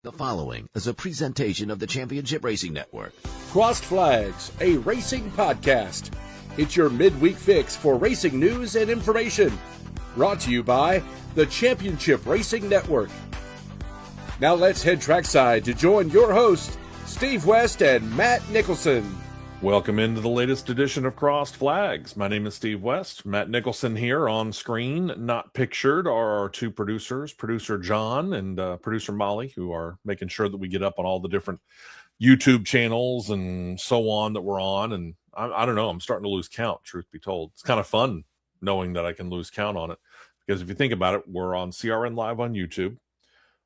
The following is a presentation of the Championship Racing Network. Crossed Flags, a racing podcast. It's your midweek fix for racing news and information. Brought to you by the Championship Racing Network. Now let's head trackside to join your hosts, Steve West and Matt Nicholson. Welcome into the latest edition of Crossed Flags. My name is Steve West. Matt Nicholson here on screen. Not pictured are our two producers, producer John and producer Molly, who are making sure that we get up on all the different YouTube channels and so on that we're on. And I don't know, I'm starting to lose count, truth be told. It's kind of fun knowing that I can lose count on it. Because if you think about it, we're on CRN Live on YouTube.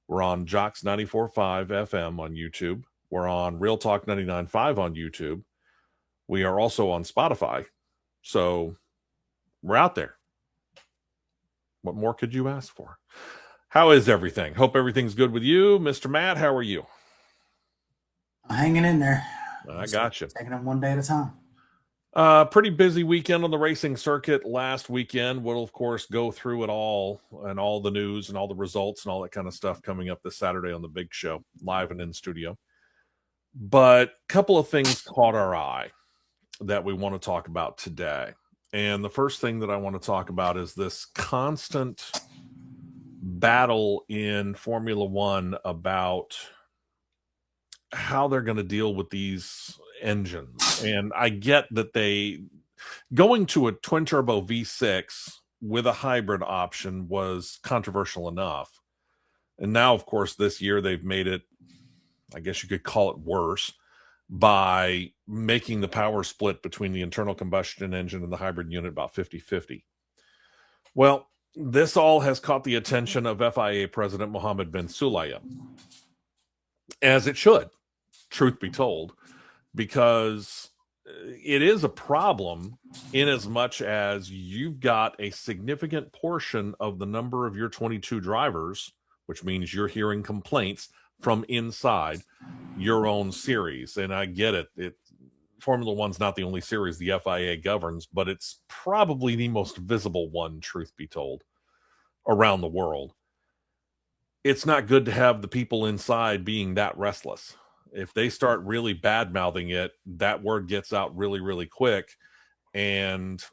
We're on Jocks 94.5 FM on YouTube. We're on Real Talk 99.5 on YouTube. We are also on Spotify, so we're out there. What more could you ask for? How is everything? Hope everything's good with you. Mr. Matt, how are you? I'm hanging in there. I got you. Taking them one day at a time. Pretty busy weekend on the racing circuit last weekend. We'll, of course, go through it all and all the news and all the results and all that kind of stuff coming up this Saturday on the big show, live and in studio. But a couple of things caught our eye that we want to talk about today. And the first thing that I want to talk about is this constant battle in Formula One about how they're going to deal with these engines. And I get that going to a twin turbo V6 with a hybrid option was controversial enough. And now, of course, this year they've made it, I guess you could call it worse, by making the power split between the internal combustion engine and the hybrid unit about 50-50. Well, this all has caught the attention of FIA President Mohammed bin Sulayem, as it should, truth be told, because it is a problem in as much as you've got a significant portion of the number of your 22 drivers, which means you're hearing complaints from inside your own series. And I get it. Formula One's not the only series the FIA governs, but it's probably the most visible one, truth be told, around the world. It's not good to have the people inside being that restless. If they start really bad-mouthing it, that word gets out really, really quick. And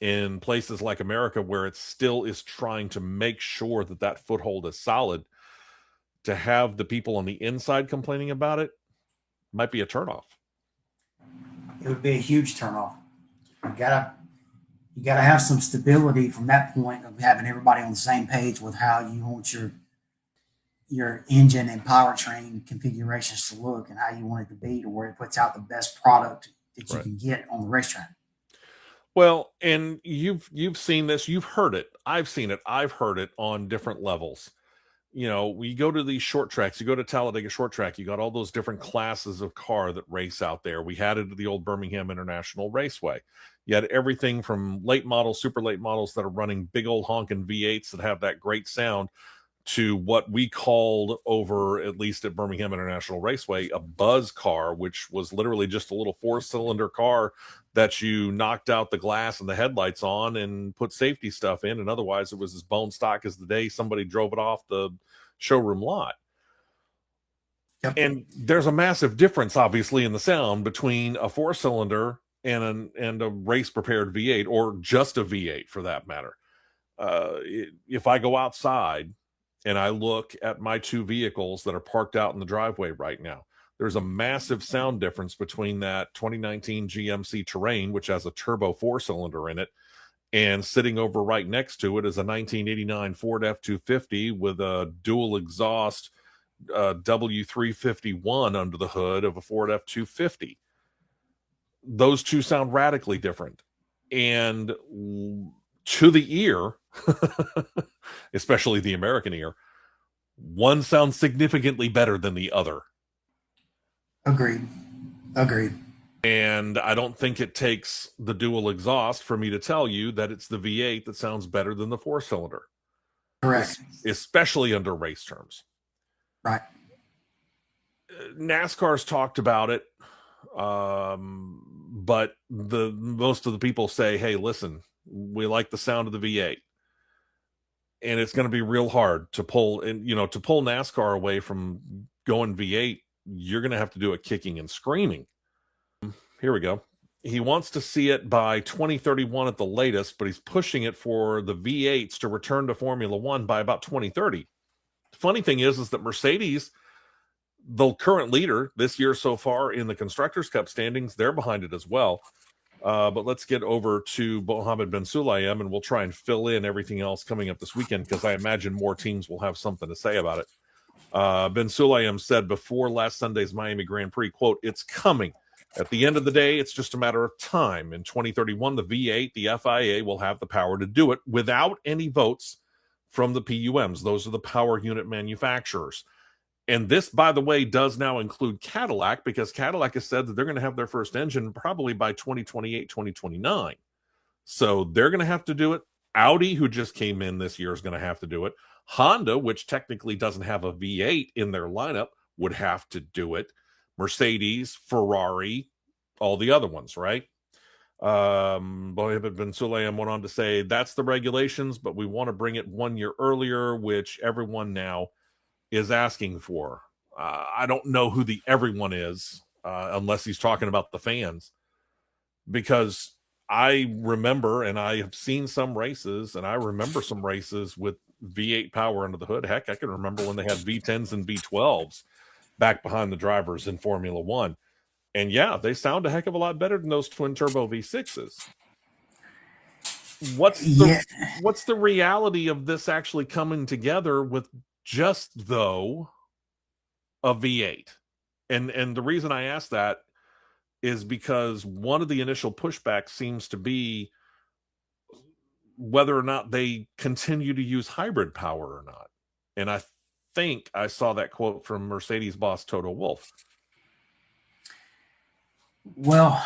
in places like America, where it still is trying to make sure that that foothold is solid, to have the people on the inside complaining about it might be a turnoff. It would be a huge turnoff. You gotta have some stability from that point of having everybody on the same page with how you want your engine and powertrain configurations to look and how you want it to be to where it puts out the best product that you can get on the racetrack. Well, and you've seen this, you've heard it. I've seen it. I've heard it on different levels. You know, we go to these short tracks, you go to Talladega short track, you got all those different classes of car that race out there. We had it at the old Birmingham International Raceway. You had everything from late models, super late models that are running big old honking V8s that have that great sound, to what we called over, at least at Birmingham International Raceway, a buzz car, which was literally just a little 4-cylinder car that you knocked out the glass and the headlights on and put safety stuff in. And otherwise it was as bone stock as the day somebody drove it off the showroom lot. Yep. And there's a massive difference, obviously, in the sound between a 4-cylinder and a race-prepared V8, or just a V8 for that matter. If I go outside and I look at my two vehicles that are parked out in the driveway right now, there's a massive sound difference between that 2019 GMC Terrain, which has a turbo 4-cylinder in it, and sitting over right next to it is a 1989 Ford F-250 with a dual exhaust W351 under the hood of a Ford F-250. Those two sound radically different. And to the ear, especially the American ear, one sounds significantly better than the other. Agreed. And I don't think it takes the dual exhaust for me to tell you that it's the V8 that sounds better than the 4-cylinder. Correct. Especially under race terms. Right. NASCAR's talked about it, but most of the people say, hey, listen, we like the sound of the V8. and it's going to be real hard to pull, and to pull NASCAR away from going V8. You're going to have to do it kicking and screaming. Here we go. He wants to see it by 2031 at the latest, but he's pushing it for the V8s to return to Formula One by about 2030. The funny thing is that Mercedes, the current leader this year so far in the Constructors' Cup standings, they're behind it as well. But let's get over to Mohammed bin Sulayem, and we'll try and fill in everything else coming up this weekend, because I imagine more teams will have something to say about it. Bin Sulayem said before last Sunday's Miami Grand Prix, quote, "It's coming. At the end of the day, it's just a matter of time. In 2031, the V8, the FIA will have the power to do it without any votes from the PUMs. Those are the power unit manufacturers." And this, by the way, does now include Cadillac, because Cadillac has said that they're going to have their first engine probably by 2028, 2029. So they're going to have to do it. Audi, who just came in this year, is going to have to do it. Honda, which technically doesn't have a V8 in their lineup, would have to do it. Mercedes, Ferrari, all the other ones, right? Mohammed bin Sulayem went on to say, that's the regulations, but we want to bring it 1 year earlier, which everyone now is asking for. I don't know who the everyone is, unless he's talking about the fans, because I remember, and I have seen some races, and I remember some races with V8 power under the hood. Heck, I can remember when they had V10s and V12s back behind the drivers in Formula One. And yeah, they sound a heck of a lot better than those twin turbo V6s. What's the reality of this actually coming together with just, though, a V8? And the reason I ask that is because one of the initial pushbacks seems to be whether or not they continue to use hybrid power or not. And I think I saw that quote from Mercedes boss Toto Wolff. Well,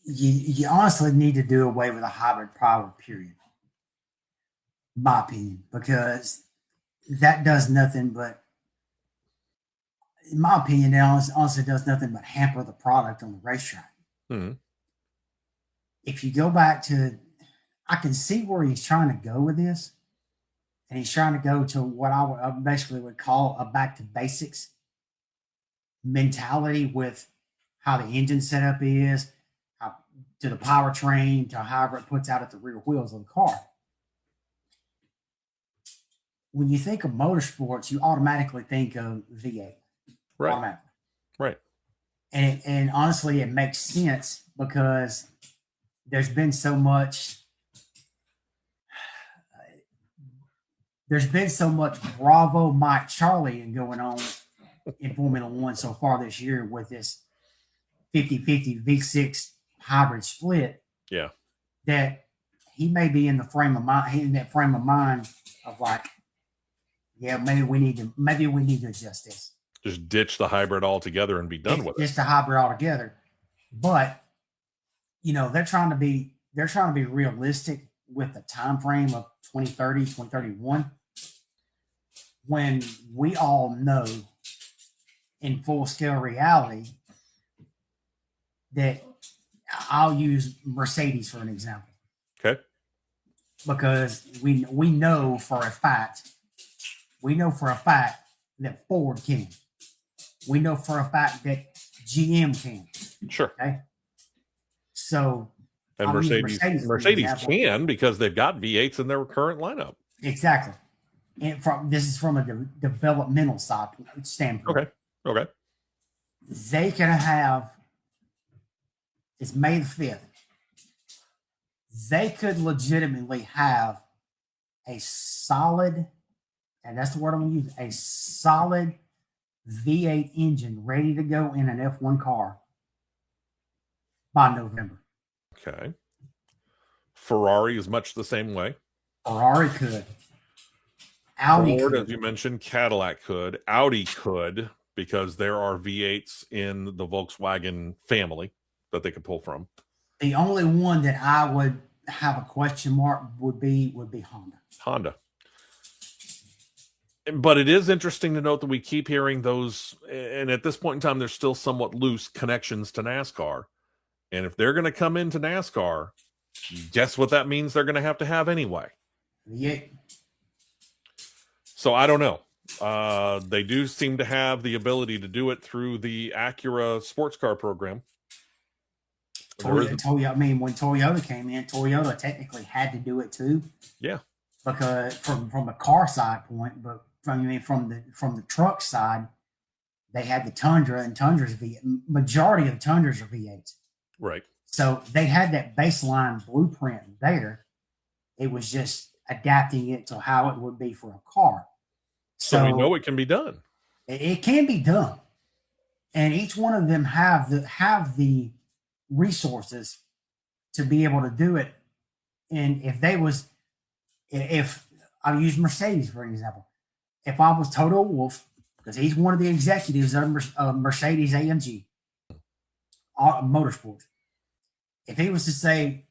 you honestly need to do away with a hybrid power, period. My opinion, because that does nothing but, in my opinion, it honestly does nothing but hamper the product on the racetrack. Mm-hmm. If you go back to, I can see where he's trying to go with this, and he's trying to go to what I basically would call a back to basics mentality with how the engine setup is, how, to the powertrain, to however it puts out at the rear wheels of the car. When you think of motorsports, you automatically think of V8. Right. Automatically. Right. And honestly, it makes sense because there's been so much Bravo Mike Charlie going on in Formula One so far this year with this 50-50 V6 hybrid split. Yeah. That he may be in the frame of mind of like, yeah, maybe we need to adjust this. Just ditch the hybrid altogether and be done with it. Ditch the hybrid altogether. But they're trying to be realistic with the time frame of 2030, 2031, when we all know in full scale reality that I'll use Mercedes for an example. Okay. Because we know for a fact that Ford can. We know for a fact that GM can. Sure. Okay. So, and Mercedes can, because they've got V8s in their current lineup. Exactly. And this is from a developmental standpoint. Okay. They can have, it's May the 5th. They could legitimately have a solid, and that's the word I'm going to use, a solid V8 engine ready to go in an F1 car by November. Okay. Ferrari is much the same way. Ferrari could. Audi Ford, could. as you mentioned, Cadillac could. Audi could, because there are V8s in the Volkswagen family that they could pull from. The only one that I would have a question mark would be Honda. But it is interesting to note that we keep hearing those, and at this point in time, there's still somewhat loose connections to NASCAR. And if they're going to come into NASCAR, Guess what that means they're going to have anyway. Yeah. So I don't know. They do seem to have the ability to do it through the Acura sports car program. Toyota, I mean, when Toyota came in, Toyota technically had to do it too. Yeah. Because from a car side point, but from the truck side, they had the Tundra, and majority of Tundras are V8s. Right. So they had that baseline blueprint there. It was just adapting it to how it would be for a car. So we know it can be done. It can be done, and each one of them have the resources to be able to do it. And if I'll use Mercedes for an example, if I was Toto Wolff, because he's one of the executives of Mercedes AMG Motorsports, if they would say,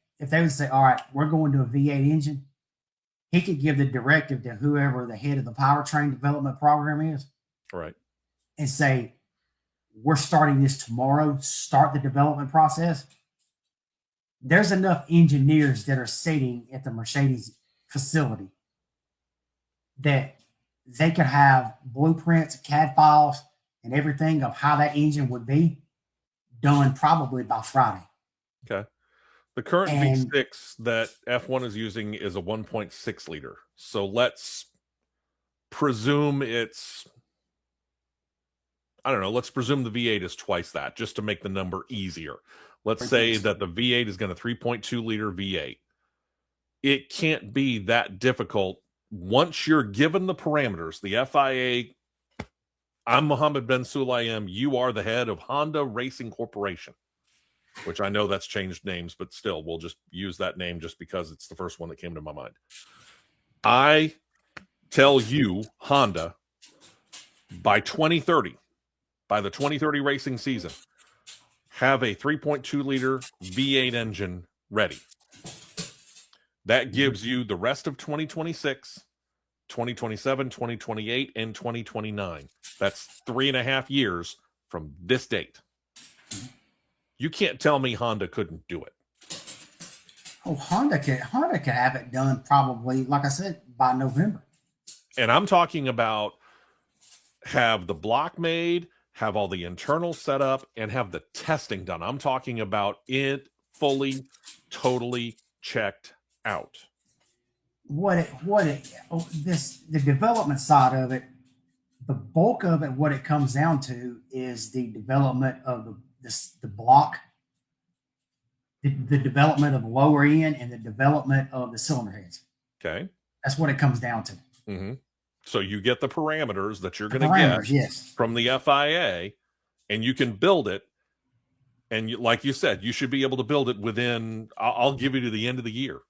all right, we're going to a V8 engine, he could give the directive to whoever the head of the powertrain development program is, right, and say, we're starting this tomorrow, start the development process. There's enough engineers that are sitting at the Mercedes facility that they could have blueprints, CAD files, and everything of how that engine would be done probably by Friday. Okay. The current V6 that F1 is using is a 1.6 liter. So let's presume let's presume the V8 is twice that, just to make the number easier. Let's say that the V8 is going to 3.2 liter V8. It can't be that difficult once you're given the parameters. The FIA, I'm Mohammed Ben Sulayem, you are the head of Honda Racing Corporation, which I know that's changed names, but still, we'll just use that name just because it's the first one that came to my mind. I tell you, Honda, by 2030, by the 2030 racing season, have a 3.2 liter V8 engine ready. That gives you the rest of 2026, 2027, 2028, and 2029. That's 3.5 years from this date. You can't tell me Honda couldn't do it. Oh, Honda could have it done probably, like I said, by November. And I'm talking about have the block made, have all the internals set up, and have the testing done. I'm talking about it fully, totally checked out. The development side of it, the bulk of it, what it comes down to is the development of the block, the development of the lower end, and the development of the cylinder heads. Okay. That's what it comes down to. Mm-hmm. So you get the parameters that you're going to get from the FIA, and you can build it. And like you said, you should be able to build it within, I'll give you to the end of the year.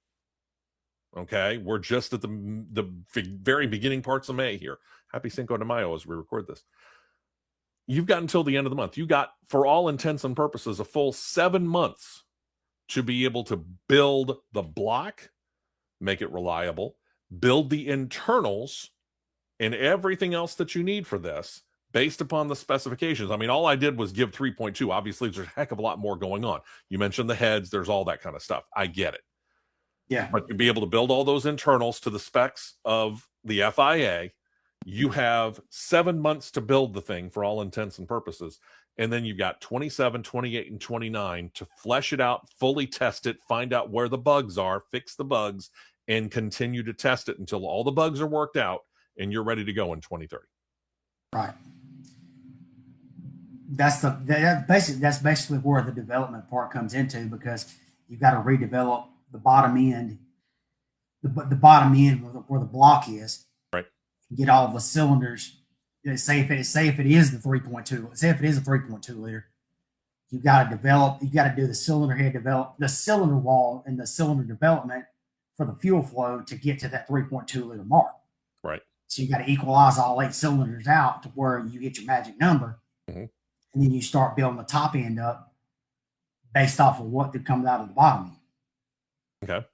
Okay. We're just at the very beginning parts of May here. Happy Cinco de Mayo as we record this. You've got until the end of the month. You got, for all intents and purposes, a full 7 months to be able to build the block, make it reliable, build the internals, and everything else that you need for this based upon the specifications. I mean, all I did was give 3.2. Obviously, there's a heck of a lot more going on. You mentioned the heads. There's all that kind of stuff. I get it. Yeah. But to be able to build all those internals to the specs of the FIA, you have 7 months to build the thing for all intents and purposes. And then you've got 27, 28, and 29 to flesh it out, fully test it, find out where the bugs are, fix the bugs, and continue to test it until all the bugs are worked out and you're ready to go in 2030. Right. That's basically where the development part comes into, because you've got to redevelop the bottom end, the bottom end where the block is. Right. Get all the cylinders. Say if it is the 3.2, say if it is a 3.2 liter, you got to do the cylinder head the cylinder wall and the cylinder development for the fuel flow to get to that 3.2 liter mark. Right. So you got to equalize all 8 cylinders out to where you get your magic number. Mm-hmm. And then you start building the top end up based off of what comes out of the bottom end. Okay.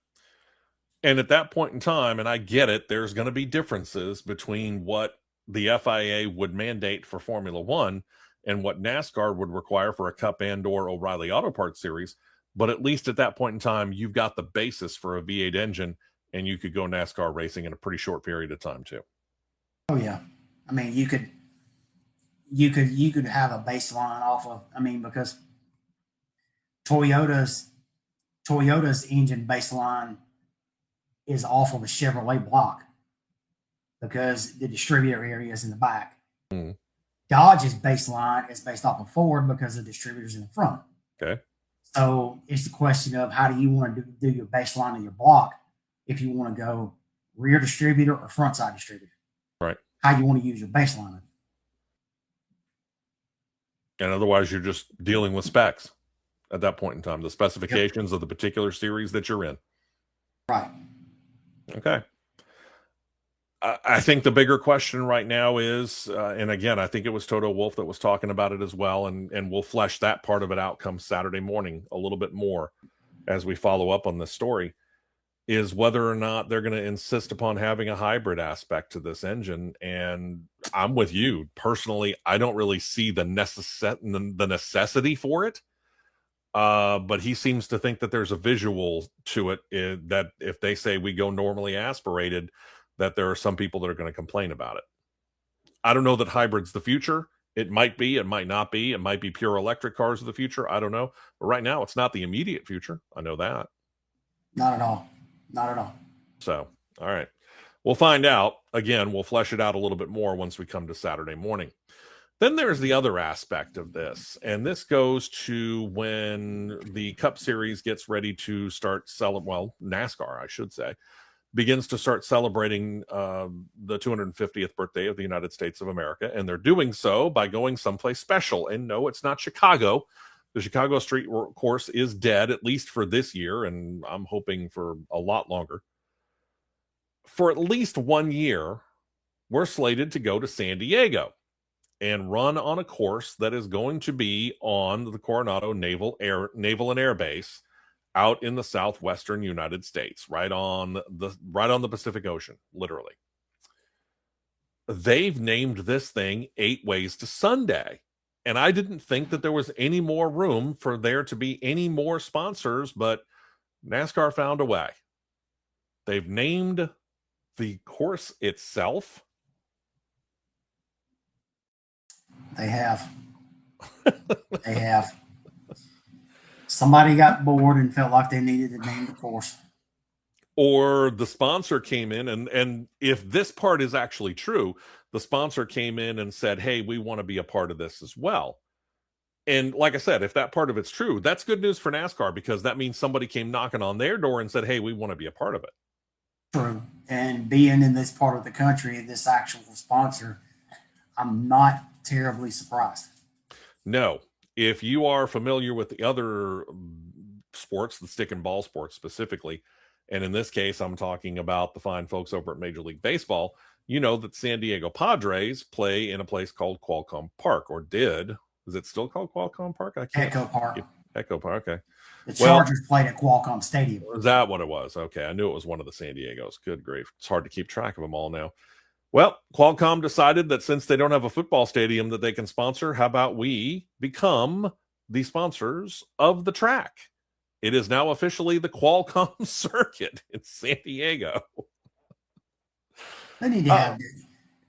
And at that point in time, and I get it, there's going to be differences between what the FIA would mandate for Formula One and what NASCAR would require for a Cup and or O'Reilly Auto Parts Series. But at least at that point in time, you've got the basis for a V8 engine, and you could go NASCAR racing in a pretty short period of time too. Oh yeah, I mean you could have a baseline off of. I mean because Toyota's engine baseline is off of a Chevrolet block because the distributor area is in the back. Mm. Dodge's baseline is based off of Ford because the distributor's in the front. Okay. So it's the question of how do you want to do your baseline of your block if you want to go rear distributor or front side distributor. Right. How you want to use your baseline. And otherwise, you're just dealing with specs at that point in time, the specifications of the particular series that you're in. Right. Okay. I think the bigger question right now is, and again, I think it was Toto Wolff that was talking about it as well, and we'll flesh that part of it out come Saturday morning a little bit more as we follow up on this story, is whether or not they're going to insist upon having a hybrid aspect to this engine. And I'm with you. Personally, I don't really see the necessity for it. But he seems to think that there's a visual to it, that if they say we go normally aspirated, that there are some people that are going to complain about it. I don't know that hybrid's the future. It might be, it might not be. It might be pure electric cars of the future. I don't know. But right now, it's not the immediate future. I know that. Not at all. Not at all. So, all right. We'll find out. Again, we'll flesh it out a little bit more once we come to Saturday morning. Then there's the other aspect of this, and this goes to when the Cup Series gets ready to start selling, well, NASCAR, I should say, begins to start celebrating the 250th birthday of the United States of America, and they're doing so by going someplace special. And no, it's not Chicago. The Chicago Street Course is dead, at least for this year, and I'm hoping for a lot longer. For at least 1 year, we're slated to go to San Diego and run on a course that is going to be on the Coronado Naval and Air Base out in the southwestern United States, right on the Pacific Ocean, literally. They've named this thing 8 Ways to Sunday. And I didn't think that there was any more room for there to be any more sponsors, but NASCAR found a way. They've named the course itself. They have. They have. Somebody got bored and felt like they needed to name the course. Or the sponsor came in, and if this part is actually true, the sponsor came in and said, hey, we want to be a part of this as well. And like I said, if that part of it's true, that's good news for NASCAR, because that means somebody came knocking on their door and said, hey, we want to be a part of it. True. And being in this part of the country, this actual sponsor, I'm not terribly surprised. No. If you are familiar with the other sports, the stick and ball sports specifically, and in this case, I'm talking about the fine folks over at Major League Baseball, you know that San Diego Padres play in a place called Qualcomm Park, or did. Is it still called Qualcomm Park? Echo Park. Echo Park, okay. The Chargers played at Qualcomm Stadium. Is that what it was? Okay, I knew it was one of the San Diegos. Good grief. It's hard to keep track of them all now. Well, Qualcomm decided that since they don't have a football stadium that they can sponsor, how about we become the sponsors of the track? It is now officially the Qualcomm Circuit in San Diego. They need to have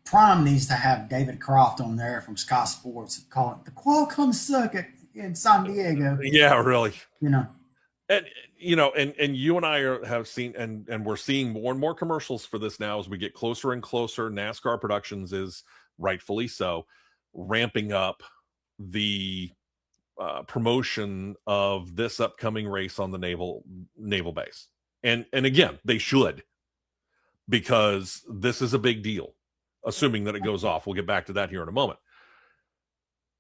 Prime needs to have David Croft on there from Sky Sports, call it the Qualcomm Circuit in San Diego. Yeah, really. You know. And you and I have seen, and we're seeing more and more commercials for this now as we get closer and closer. NASCAR Productions is rightfully so ramping up the promotion of this upcoming race on the naval base. And again, they should, because this is a big deal, assuming that it goes off. We'll get back to that here in a moment.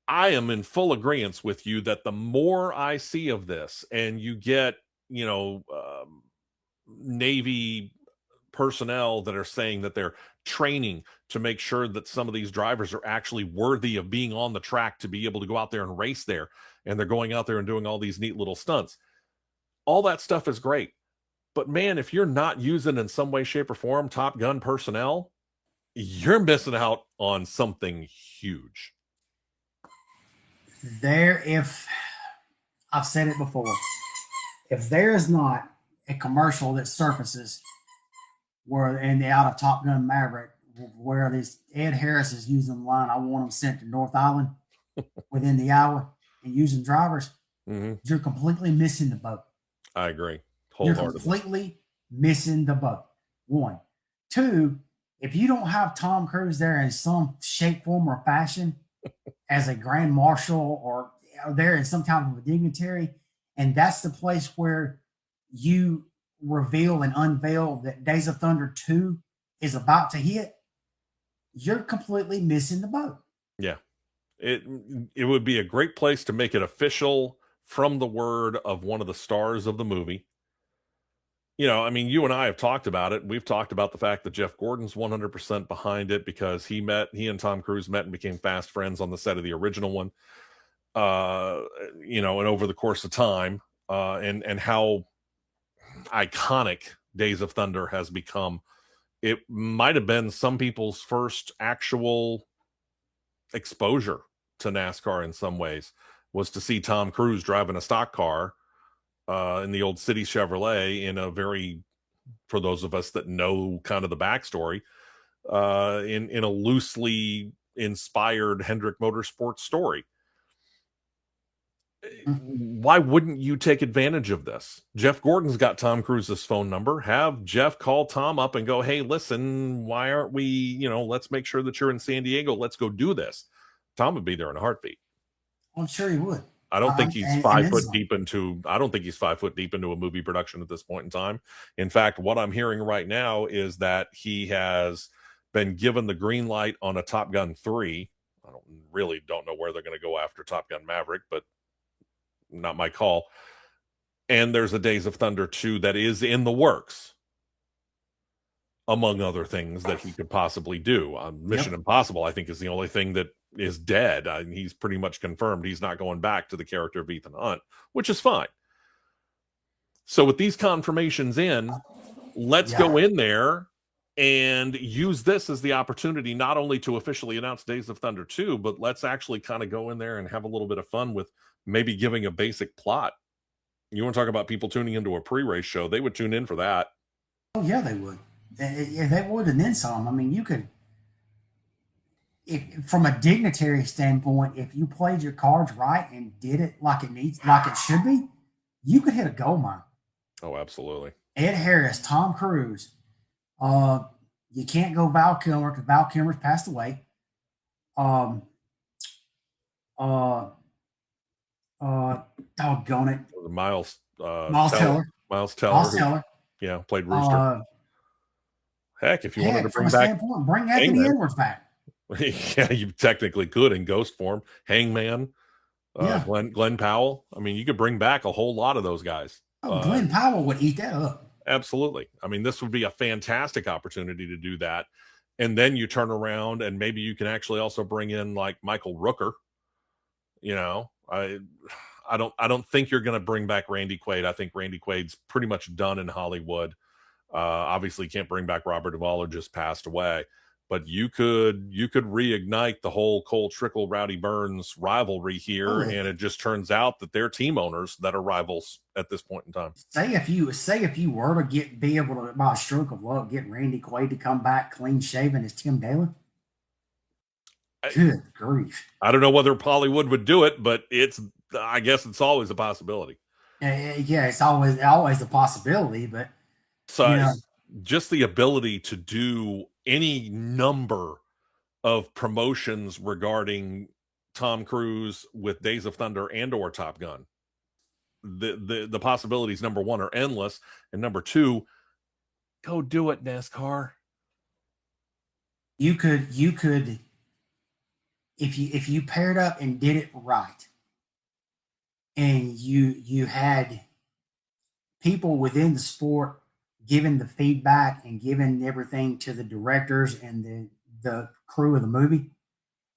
I am in full agreement with you that the more I see of this, and you get, Navy personnel that are saying that they're training to make sure that some of these drivers are actually worthy of being on the track to be able to go out there and race there. And they're going out there and doing all these neat little stunts. All that stuff is great. But man, if you're not using in some way, shape, or form Top Gun personnel, you're missing out on something huge. If I've said it before, if there is not a commercial that surfaces where in the out of Top Gun Maverick, where this Ed Harris is using the line, "I want them sent to North Island within the hour," and using drivers, you're completely missing the boat. I agree You're wholeheartedly. completely missing the boat. One. Two, if you don't have Tom Cruise there in some shape, form, or fashion as a grand marshal or there in some kind of a dignitary, and that's the place where you reveal and unveil that Days of Thunder 2 is about to hit, you're completely missing the boat. Yeah. It would be a great place to make it official from the word of one of the stars of the movie. You know, I mean, you and I have talked about it. We've talked about the fact that Jeff Gordon's 100% behind it because he and Tom Cruise met and became fast friends on the set of the original one. You know, and over the course of time, and how iconic Days of Thunder has become. It might have been some people's first actual exposure to NASCAR in some ways, was to see Tom Cruise driving a stock car in the old City Chevrolet in a very, for those of us that know kind of the backstory, in a loosely inspired Hendrick Motorsports story. Why wouldn't you take advantage of this? Jeff Gordon's got Tom Cruise's phone number. Have Jeff call Tom up and go, "Hey, listen, why aren't we, you know, let's make sure that you're in San Diego. Let's go do this." Tom would be there in a heartbeat. I'm sure he would. I don't think he's and 5 then foot some. deep into, I don't think he's 5 foot deep into a movie production at this point in time. In fact, what I'm hearing right now is that he has been given the green light on a Top Gun 3. I don't know where they're going to go after Top Gun Maverick, but not my call. And there's a Days of Thunder 2 that is in the works, among other things that he could possibly do. Mission Impossible, I think, is the only thing that is dead. He's pretty much confirmed he's not going back to the character of Ethan Hunt, which is fine. So with these confirmations in, let's go in there and use this as the opportunity not only to officially announce Days of Thunder 2, but let's actually kind of go in there and have a little bit of fun with maybe giving a basic plot. You want to talk about people tuning into a pre-race show, they would tune in for that. Oh, yeah, they would. They would, and then some. I mean, you could, from a dignitary standpoint, if you played your cards right and did it like it should be, you could hit a gold mine. Oh, absolutely. Ed Harris, Tom Cruise. You can't go Val Kilmer because Val Kilmer's passed away. Doggone it. Miles Teller. Miles Teller. Miles Teller. Yeah, played Rooster. Heck, if you wanted to bring back bring Anthony Edwards back. Yeah, you technically could in ghost form. Hangman, Glenn Powell. I mean, you could bring back a whole lot of those guys. Glenn Powell would eat that up. Absolutely. I mean, this would be a fantastic opportunity to do that. And then you turn around and maybe you can actually also bring in like Michael Rooker. You know, I don't think you're going to bring back Randy Quaid. I think Randy Quaid's pretty much done in Hollywood. Obviously can't bring back Robert Duvall, or just passed away, but you could reignite the whole Cole Trickle, Rowdy Burns rivalry here. And it just turns out that they're team owners that are rivals at this point in time. Say if you were to be able to, by a stroke of luck, get Randy Quaid to come back clean shaven as Tim Dalen. Good grief. I don't know whether Hollywood would do it, but I guess it's always a possibility. Yeah, it's always a possibility, but so just the ability to do any number of promotions regarding Tom Cruise with Days of Thunder and or Top Gun. The possibilities, number one, are endless, and number two, go do it, NASCAR. You could if you paired up and did it right, and you had people within the sport giving the feedback and giving everything to the directors and the crew of the movie,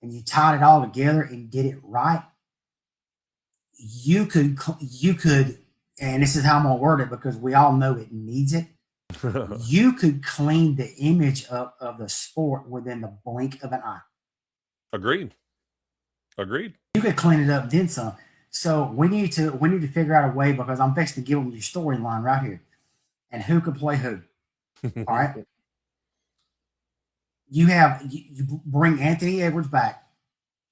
and you tied it all together and did it right, you could, and this is how I'm gonna word it because we all know it needs it. You could clean the image of the sport within the blink of an eye. Agreed. You could clean it up, then some. So we need to figure out a way, because I'm fixing to give them your storyline right here, and who could play who. All right. You bring Anthony Edwards back.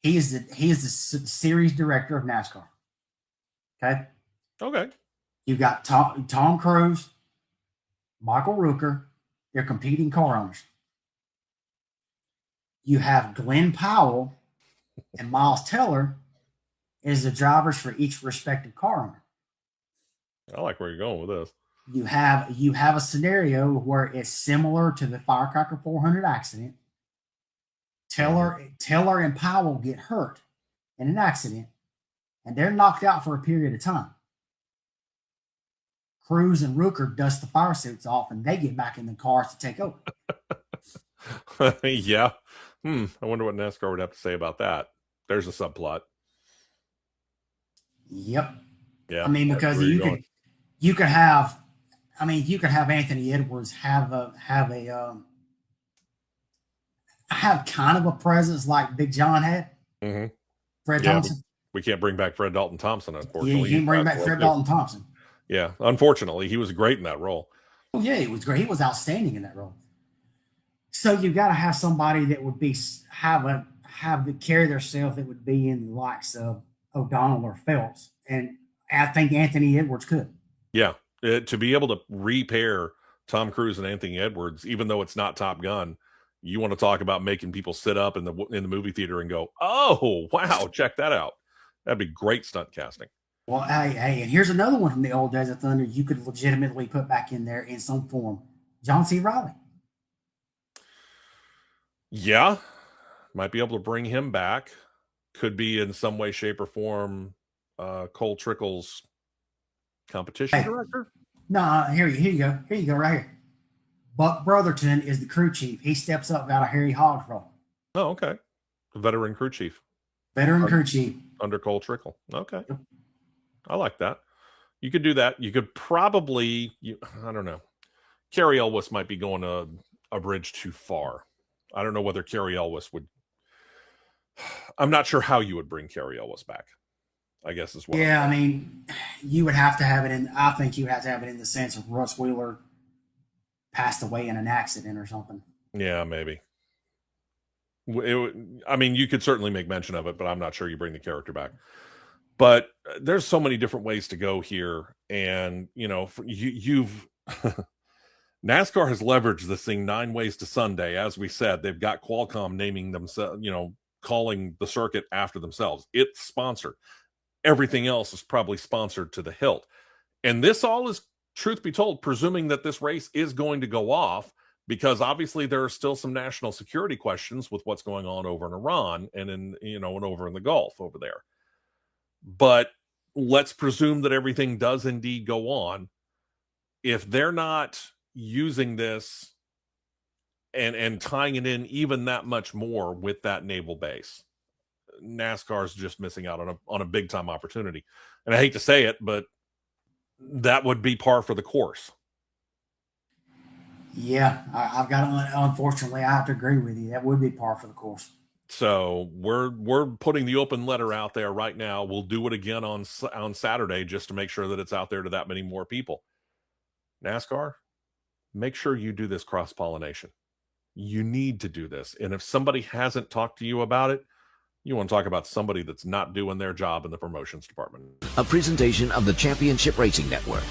He is the series director of NASCAR. Okay. Okay. You got Tom Cruise, Michael Rooker. They're competing car owners. You have Glenn Powell and Miles Teller as the drivers for each respective car owner. I like where you're going with this. You have a scenario where it's similar to the Firecracker 400 accident. Teller and Powell get hurt in an accident, and they're knocked out for a period of time. Cruz and Rooker dust the fire suits off, and they get back in the cars to take over. Yeah. I wonder what NASCAR would have to say about that. There's a subplot. Yep. Yeah. I mean, because you could have Anthony Edwards have kind of a presence like Big John had. Mm-hmm. Fred Thompson. We can't bring back Fred Dalton Thompson, unfortunately. Yeah, you can bring back Fred Dalton Thompson. Yeah, unfortunately, he was great in that role. Oh yeah, he was great. He was outstanding in that role. So you got to have somebody that would be carry themselves that would be in the likes of O'Donnell or Phelps, and I think Anthony Edwards could. Yeah, to be able to repair Tom Cruise and Anthony Edwards, even though it's not Top Gun, you want to talk about making people sit up in the movie theater and go, "Oh, wow, check that out." That'd be great stunt casting. Well, hey, and here's another one from the old days of Thunder you could legitimately put back in there in some form. John C. Reilly. Yeah, might be able to bring him back. Could be in some way, shape, or form Cole Trickle's competition director. No, here you go. Here you go, right here. Buck Brotherton is the crew chief. He steps up out of Harry Hogg's role. Oh, okay. Veteran crew chief. Crew chief. Under Cole Trickle. Okay. Yep. I like that. You could do that. You could probably, I don't know. Carrie Elwes might be going a bridge too far. I don't know whether Carrie Elwes would. I'm not sure how you would bring Carrie Elwes back, I guess as well. Yeah, I mean, you would have to have it in. I think you would have to have it in the sense of Russ Wheeler passed away in an accident or something. Yeah, maybe. I mean, you could certainly make mention of it, but I'm not sure you bring the character back. But there's so many different ways to go here, and you've NASCAR has leveraged this thing 9 ways to Sunday. As we said, they've got Qualcomm naming themselves, calling the circuit after themselves. It's sponsored. Everything else is probably sponsored to the hilt. And this all is, truth be told, presuming that this race is going to go off, because obviously there are still some national security questions with what's going on over in Iran and and over in the Gulf over there. But let's presume that everything does indeed go on. If they're not using this and tying it in even that much more with that naval base, NASCAR is just missing out on a big time opportunity. And I hate to say it, but that would be par for the course. Yeah, unfortunately, I have to agree with you. That would be par for the course. So we're putting the open letter out there right now. We'll do it again on Saturday just to make sure that it's out there to that many more people. NASCAR, make sure you do this cross-pollination. You need to do this. And if somebody hasn't talked to you about it, you want to talk about somebody that's not doing their job in the promotions department. A presentation of the Championship Racing Network.